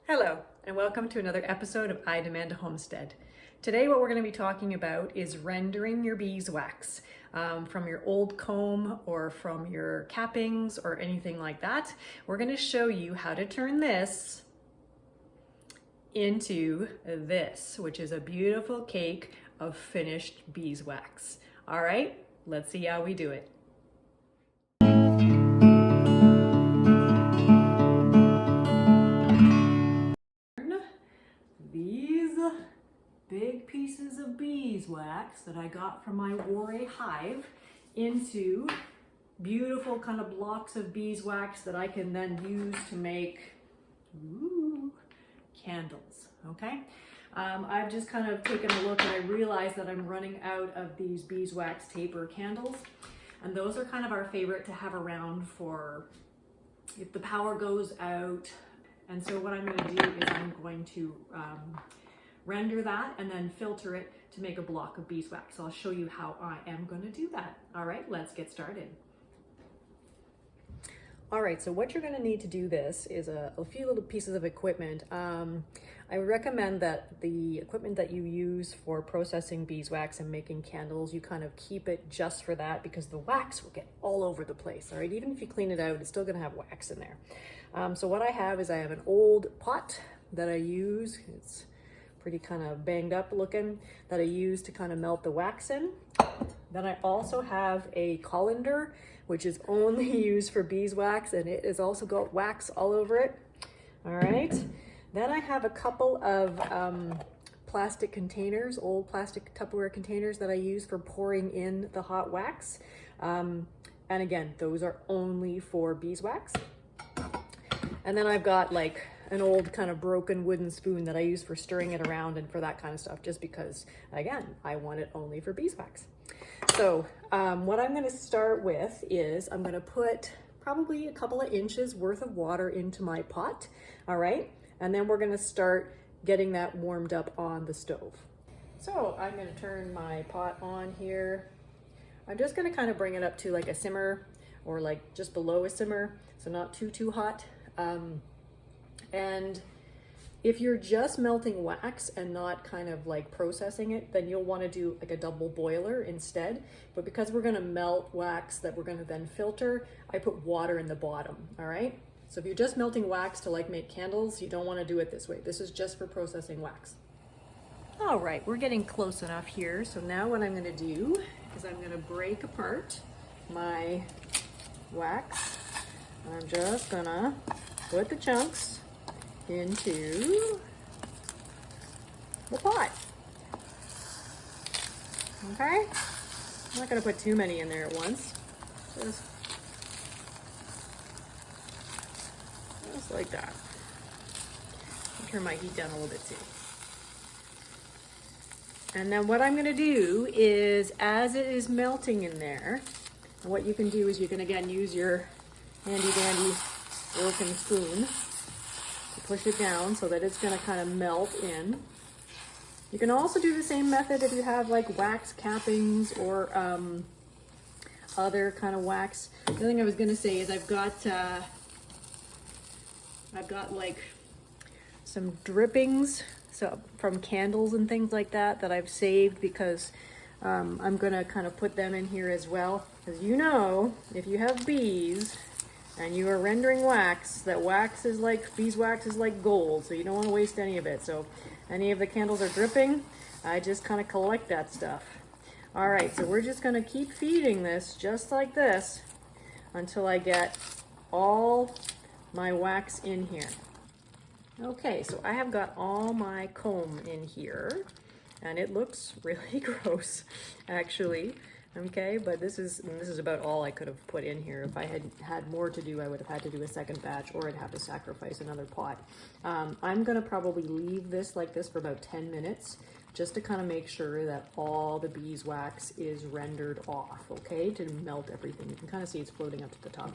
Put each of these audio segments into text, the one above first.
Hello, and welcome to another episode of I Demand a Homestead. Today what we're going to be talking about is rendering your beeswax from your old comb or from your cappings or anything like that. We're going to show you how to turn this into this, which is a beautiful cake of finished beeswax. All right, let's see how we do it. These big pieces of beeswax that I got from my Warre hive into beautiful kind of blocks of beeswax that I can then use to make candles. Okay, I've just kind of taken a look and I realized that I'm running out of these beeswax taper candles, and those are kind of our favorite to have around for if the power goes out. And so what I'm going to do is I'm going to render that and then filter it to make a block of beeswax. So I'll show you how I am going to do that. All right, let's get started. All right, so what you're going to need to do this is a few little pieces of equipment. I recommend that the equipment that you use for processing beeswax and making candles, you kind of keep it just for that, because the wax will get all over the place. All right, even if you clean it out, it's still going to have wax in there. So what I have is I have an old pot that I use. It's pretty kind of banged up looking, that I use to kind of melt the wax in. Then I also have a colander, which is only used for beeswax, and it has also got wax all over it. All right. Then I have a couple of plastic containers, old plastic Tupperware containers that I use for pouring in the hot wax. And again, those are only for beeswax. And then I've got like an old kind of broken wooden spoon that I use for stirring it around and for that kind of stuff, just because, again, I want it only for beeswax. So what I'm going to start with is I'm going to put probably a couple of inches worth of water into my pot. All right. And then we're going to start getting that warmed up on the stove. So I'm going to turn my pot on here. I'm just going to kind of bring it up to like a simmer, or like just below a simmer, so not too hot. And if you're just melting wax and not kind of like processing it, then you'll want to do like a double boiler instead. But because we're going to melt wax that we're going to then filter, I put water in the bottom. All right. So if you're just melting wax to like make candles, you don't want to do it this way. This is just for processing wax. All right, we're getting close enough here. So now what I'm going to do is I'm going to break apart my wax. I'm just going to put the chunks into the pot. Okay? I'm not going to put too many in there at once. Just like that. I'll turn my heat down a little bit too. And then what I'm going to do is, as it is melting in there, what you can do is you can again use your handy dandy broken spoon to push it down so that it's going to kind of melt in. You can also do the same method if you have like wax cappings or other kind of wax. The other thing I was going to say is I've got like some drippings from candles and things like that I've saved, because I'm gonna kind of put them in here as well. Because you know, if you have bees and you are rendering wax, that wax is like, beeswax is like gold, so you don't want to waste any of it. So any of the candles are dripping, I just kind of collect that stuff. All right, so we're just gonna keep feeding this just like this until I get all my wax in here. Okay, so I have got all my comb in here, and it looks really gross actually. Okay, but this is about all I could have put in here. If I had had more to do, I would have had to do a second batch, or I'd have to sacrifice another pot. I'm gonna probably leave this like this for about 10 minutes just to kind of make sure that all the beeswax is rendered off, okay, to melt everything. You can kind of see it's floating up to the top.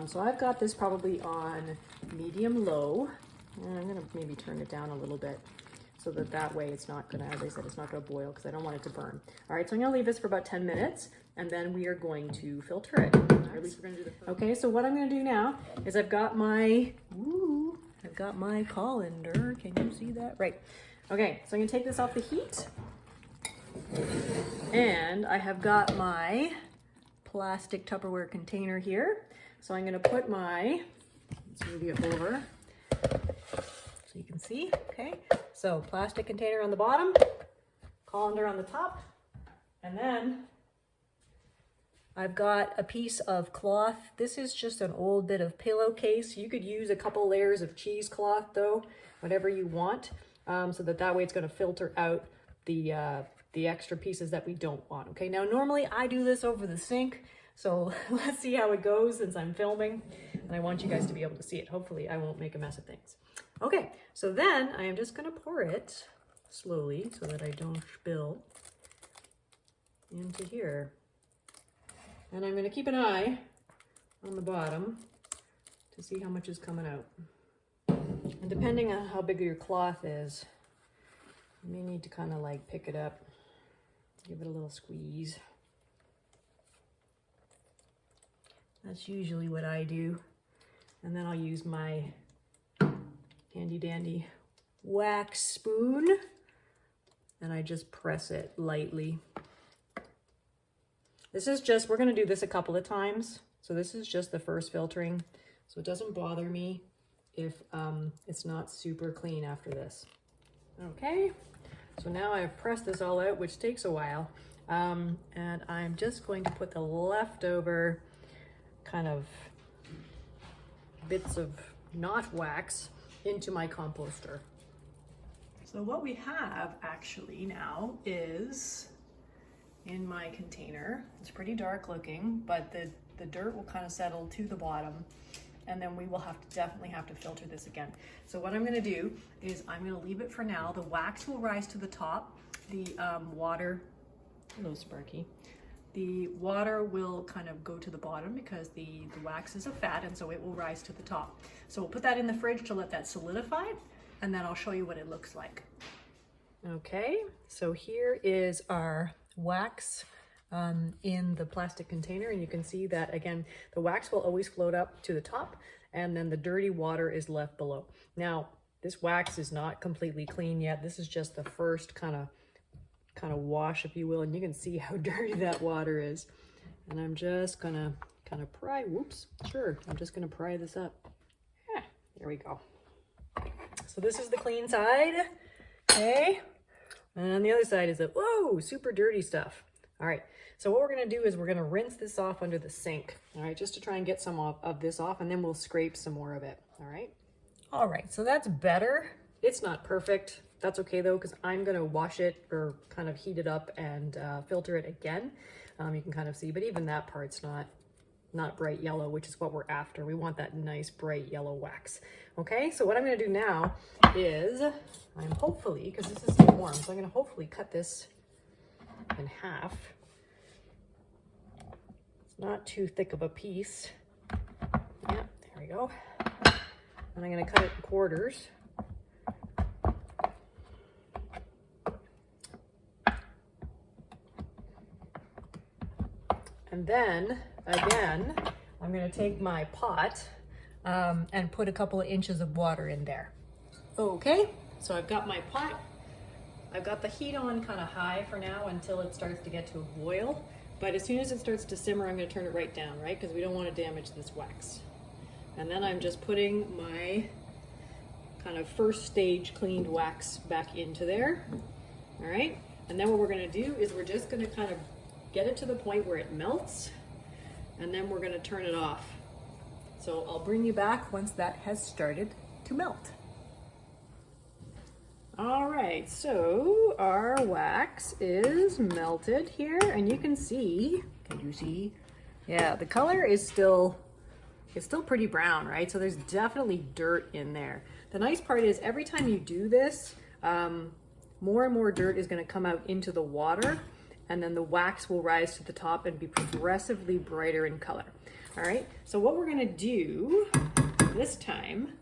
So I've got this probably on medium-low. I'm gonna maybe turn it down a little bit so that way it's not gonna, as I said, it's not gonna boil, because I don't want it to burn. All right, so I'm gonna leave this for about 10 minutes, and then we are going to filter it. Or at least we're gonna do the filter. Okay, so what I'm gonna do now is I've got my I've got my colander. Can you see that? Right. Okay, so I'm gonna take this off the heat. And I have got my plastic Tupperware container here. So I'm gonna put my, let's move it over so you can see, okay? So plastic container on the bottom, colander on the top, and then I've got a piece of cloth. This is just an old bit of pillowcase. You could use a couple layers of cheesecloth though, whatever you want, so that way it's gonna filter out the extra pieces that we don't want, okay? Now, normally I do this over the sink, so let's see how it goes since I'm filming, and I want you guys to be able to see it. Hopefully I won't make a mess of things. Okay, so then I am just gonna pour it slowly so that I don't spill into here. And I'm gonna keep an eye on the bottom to see how much is coming out. And depending on how big your cloth is, you may need to kind of like pick it up, give it a little squeeze. That's usually what I do. And then I'll use my handy dandy wax spoon and I just press it lightly. This is just, we're gonna do this a couple of times. So this is just the first filtering. So it doesn't bother me if it's not super clean after this. Okay, so now I've pressed this all out, which takes a while. And I'm just going to put the leftover kind of bits of not wax into my composter. So what we have actually now is in my container. It's pretty dark looking, but the dirt will kind of settle to the bottom, and then we will definitely have to filter this again. So what I'm gonna do is I'm gonna leave it for now. The wax will rise to the top. The water, hello Sparky. The water will kind of go to the bottom because the wax is a fat, and so it will rise to the top. So we'll put that in the fridge to let that solidify, and then I'll show you what it looks like. Okay, so here is our wax in the plastic container, and you can see that again the wax will always float up to the top, and then the dirty water is left below. Now this wax is not completely clean yet. This is just the first kind of wash, if you will, and you can see how dirty that water is. And I'm just gonna kind of pry, I'm just gonna pry this up. Yeah, there we go. So this is the clean side, okay? And on the other side is the, whoa, super dirty stuff. All right, so what we're gonna do is we're gonna rinse this off under the sink, all right, just to try and get some of this off, and then we'll scrape some more of it, all right? All right, so that's better. It's not perfect. That's okay though, because I'm gonna wash it or kind of heat it up and filter it again. You can kind of see, but even that part's not bright yellow, which is what we're after. We want that nice bright yellow wax. Okay, so what I'm gonna do now is I'm hopefully, because this is still warm, so I'm gonna hopefully cut this in half. It's not too thick of a piece. Yeah, there we go. And I'm gonna cut it in quarters. And then, again, I'm gonna take my pot and put a couple of inches of water in there. Okay, so I've got my pot. I've got the heat on kind of high for now until it starts to get to a boil. But as soon as it starts to simmer, I'm gonna turn it right down, right? Because we don't wanna damage this wax. And then I'm just putting my kind of first stage cleaned wax back into there, all right? And then what we're gonna do is we're just gonna kind of get it to the point where it melts, and then we're gonna turn it off. So I'll bring you back once that has started to melt. All right, so our wax is melted here, and you can see, Yeah, the color is still, it's still pretty brown, right? So there's definitely dirt in there. The nice part is every time you do this, more and more dirt is gonna come out into the water, and then the wax will rise to the top and be progressively brighter in color. All right, so what we're gonna do this time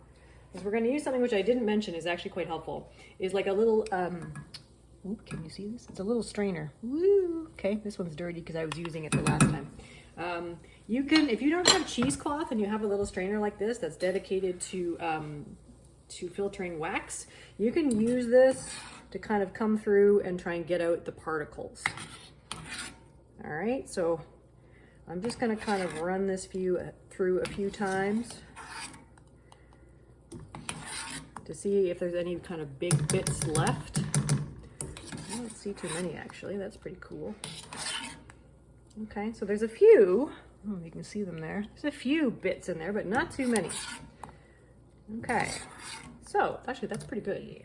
is we're gonna use something which I didn't mention is actually quite helpful, is like a little, can you see this? It's a little strainer. Woo. Okay, this one's dirty because I was using it the last time. You can, if you don't have cheesecloth and you have a little strainer like this that's dedicated to to filtering wax, you can use this to kind of come through and try and get out the particles. All right, so I'm just gonna kind of run this through a few times to see if there's any kind of big bits left. I don't see too many actually, that's pretty cool. Okay, so there's a few, I don't know if you can see them there. There's a few bits in there, but not too many. Okay, so actually that's pretty good.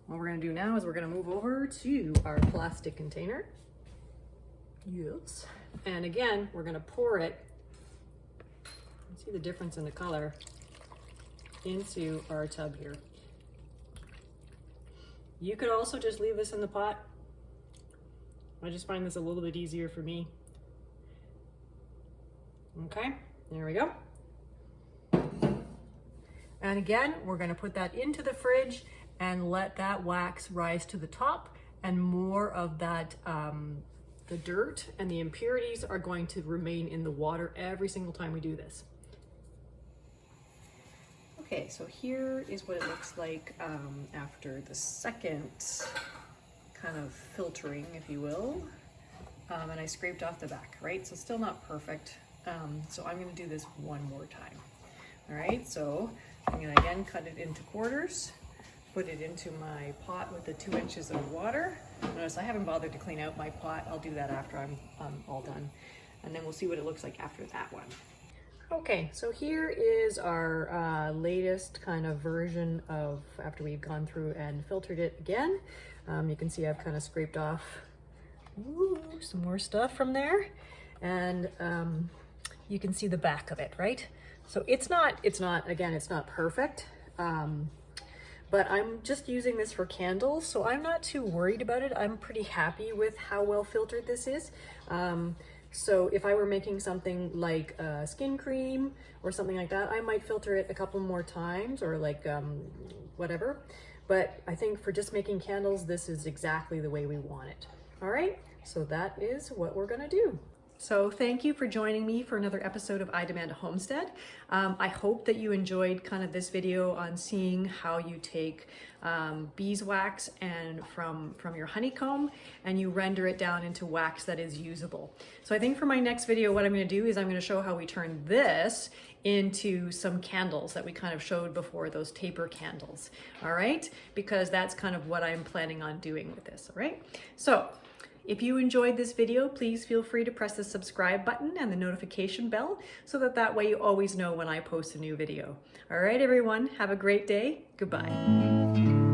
What we're gonna do now is we're gonna move over to our plastic container. Yes. And again, we're gonna pour it, see the difference in the color, into our tub here. You could also just leave this in the pot. I just find this a little bit easier for me. Okay, there we go. And again, we're gonna put that into the fridge and let that wax rise to the top, and more of that, the dirt and the impurities are going to remain in the water every single time we do this. Okay, so here is what it looks like after the second kind of filtering, if you will. And I scraped off the back, right? So still not perfect. So I'm gonna do this one more time. All right, so I'm gonna again cut it into quarters, put it into my pot with the 2 inches of water. Notice I haven't bothered to clean out my pot. I'll do that after I'm all done. And then we'll see what it looks like after that one. Okay, so here is our latest kind of version of after we've gone through and filtered it again. You can see I've kind of scraped off some more stuff from there. And you can see the back of it, right? So it's not perfect. But I'm just using this for candles, so I'm not too worried about it. I'm pretty happy with how well filtered this is. So if I were making something like skin cream or something like that, I might filter it a couple more times, or like whatever. But I think for just making candles, this is exactly the way we want it. All right, so that is what we're gonna do. So thank you for joining me for another episode of I Demand a Homestead. I hope that you enjoyed kind of this video on seeing how you take beeswax and from your honeycomb and you render it down into wax that is usable. So I think for my next video, what I'm going to do is I'm going to show how we turn this into some candles that we kind of showed before, those taper candles. All right, because that's kind of what I'm planning on doing with this. All right, so if you enjoyed this video, please feel free to press the subscribe button and the notification bell so that way you always know when I post a new video. All right, everyone, have a great day. Goodbye.